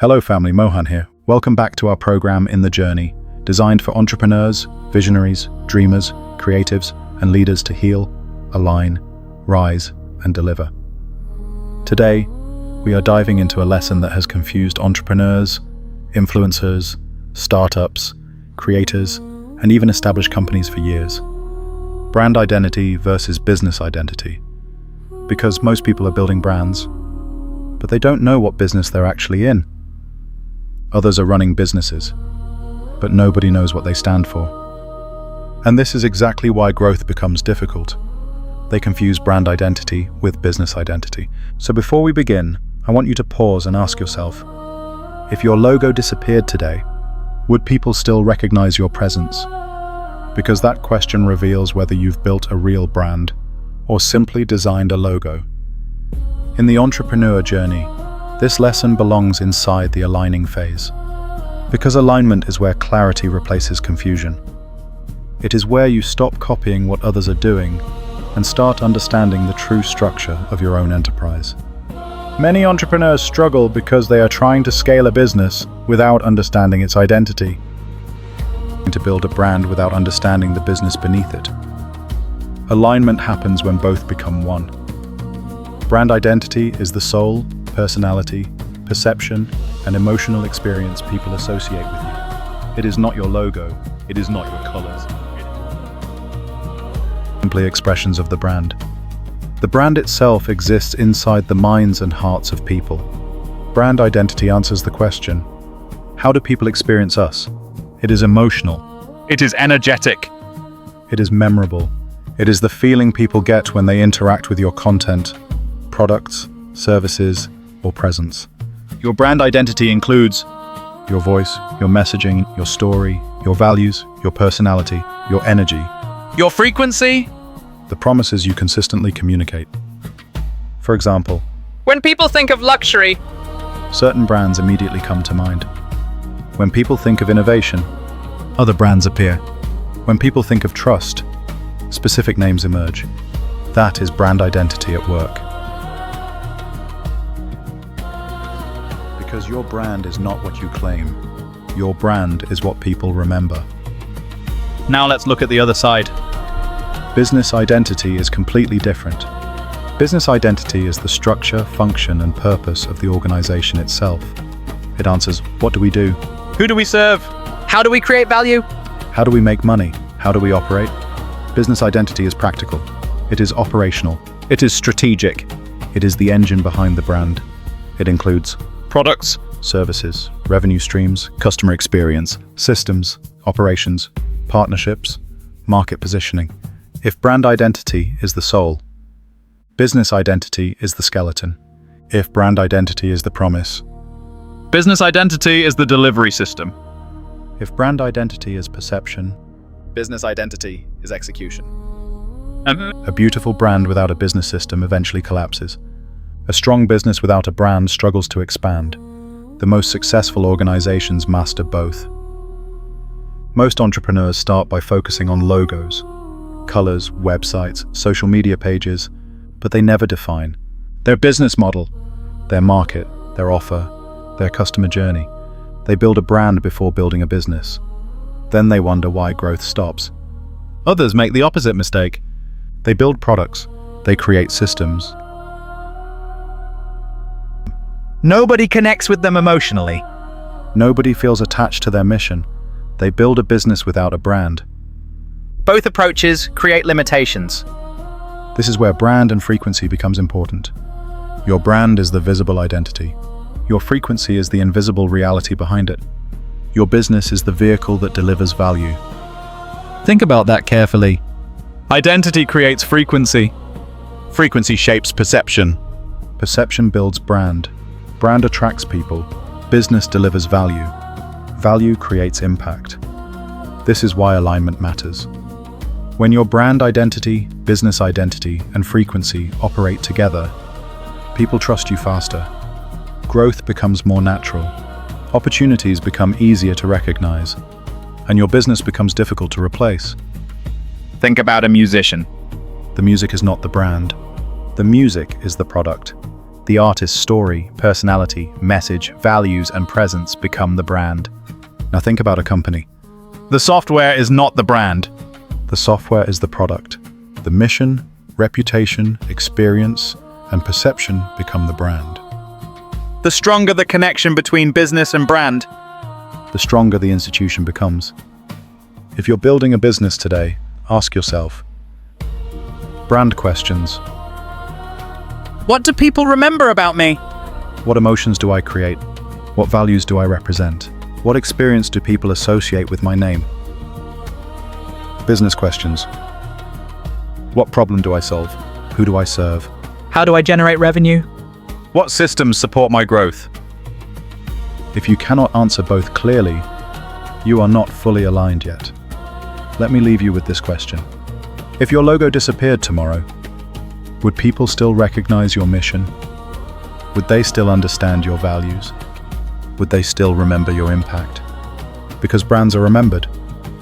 Hello family, Mohan here. Welcome back to our program In the Journey, designed for entrepreneurs, visionaries, dreamers, creatives, and leaders to heal, align, rise, and deliver. Today, we are diving into a lesson that has confused entrepreneurs, influencers, startups, creators, and even established companies for years. Brand identity versus business identity. Because most people are building brands, but they don't know what business they're actually in. Others are running businesses, but nobody knows what they stand for. And this is exactly why growth becomes difficult. They confuse brand identity with business identity. So before we begin, I want you to pause and ask yourself, if your logo disappeared today, would people still recognize your presence? Because that question reveals whether you've built a real brand or simply designed a logo. In the entrepreneur journey, this lesson belongs inside the aligning phase. Because alignment is where clarity replaces confusion. It is where you stop copying what others are doing and start understanding the true structure of your own enterprise. Many entrepreneurs struggle because they are trying to scale a business without understanding its identity. To build a brand without understanding the business beneath it. Alignment happens when both become one. Brand identity is the soul, personality, perception, and emotional experience people associate with you. It is not your logo, it is not your colors. Simply expressions of the brand. The brand itself exists inside the minds and hearts of people. Brand identity answers the question, how do people experience us? It is emotional. It is energetic. It is memorable. It is the feeling people get when they interact with your content, products, services, or presence. Your brand identity includes your voice, your messaging, your story, your values, your personality, your energy, your frequency, the promises you consistently communicate. For example, when people think of luxury, certain brands immediately come to mind. When people think of innovation, other brands appear. When people think of trust, specific names emerge. That is brand identity at work. Because your brand is not what you claim. Your brand is what people remember. Now let's look at the other side. Business identity is completely different. Business identity is the structure, function, and purpose of the organization itself. It answers, what do we do? Who do we serve? how do we create value? How do we make money? How do we operate? Business identity is practical. It is operational. It is strategic. It is the engine behind the brand. It includes Products, services, revenue streams, customer experience, systems, operations, partnerships, market positioning. If brand identity is the soul, business identity is the skeleton. If brand identity is the promise, business identity is the delivery system. if brand identity is perception, Business identity is execution. a beautiful brand without a business system eventually collapses. A strong business without a brand struggles to expand. The most successful organizations master both. Most entrepreneurs start by focusing on logos, colors, websites, social media pages, but they never define their business model, their market, their offer, their customer journey. They build a brand before building a business. Then they wonder why growth stops. Others make the opposite mistake. They build products, they create systems. Nobody connects with them emotionally. Nobody feels attached to their mission. They build a business without a brand. Both approaches create limitations. This is where brand and frequency becomes important. Your brand is the visible identity. Your frequency is the invisible reality behind it. Your business is the vehicle that delivers value. Think about that carefully. Identity creates frequency. Frequency shapes perception. Perception builds brand. Brand attracts people. Business delivers value. Value creates impact. This is why alignment matters. When your brand identity, business identity, and frequency operate together, people trust you faster. Growth becomes more natural. Opportunities become easier to recognize. And your business becomes difficult to replace. Think about a musician. The music is not the brand. The music is the product. The artist's story, personality, message, values, and presence become the brand. Now think about a company. The software is not the brand. The software is the product. The mission, reputation, experience, and perception become the brand. The stronger the connection between business and brand, The stronger the institution becomes. If you're building a business today, ask yourself brand questions. What do people remember about me? What emotions do I create? What values do I represent? What experience do people associate with my name? Business questions. What problem do I solve? Who do I serve? How do I generate revenue? what systems support my growth? If you cannot answer both clearly, you are not fully aligned yet. Let me leave you with this question. If your logo disappeared tomorrow, would people still recognize your mission? Would they still understand your values? Would they still remember your impact? Because brands are remembered.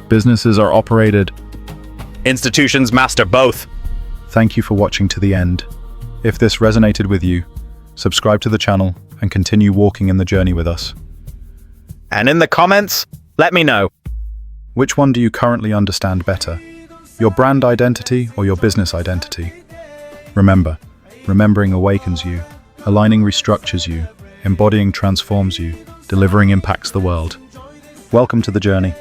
Businesses are operated. Institutions master both. Thank you for watching to the end. If this resonated with you, subscribe to the channel and continue walking in the journey with us. And in the comments, let me know. Which one do you currently understand better? Your brand identity or your business identity? Remember, remembering awakens you, aligning restructures you, embodying transforms you, delivering impacts the world. Welcome to the journey.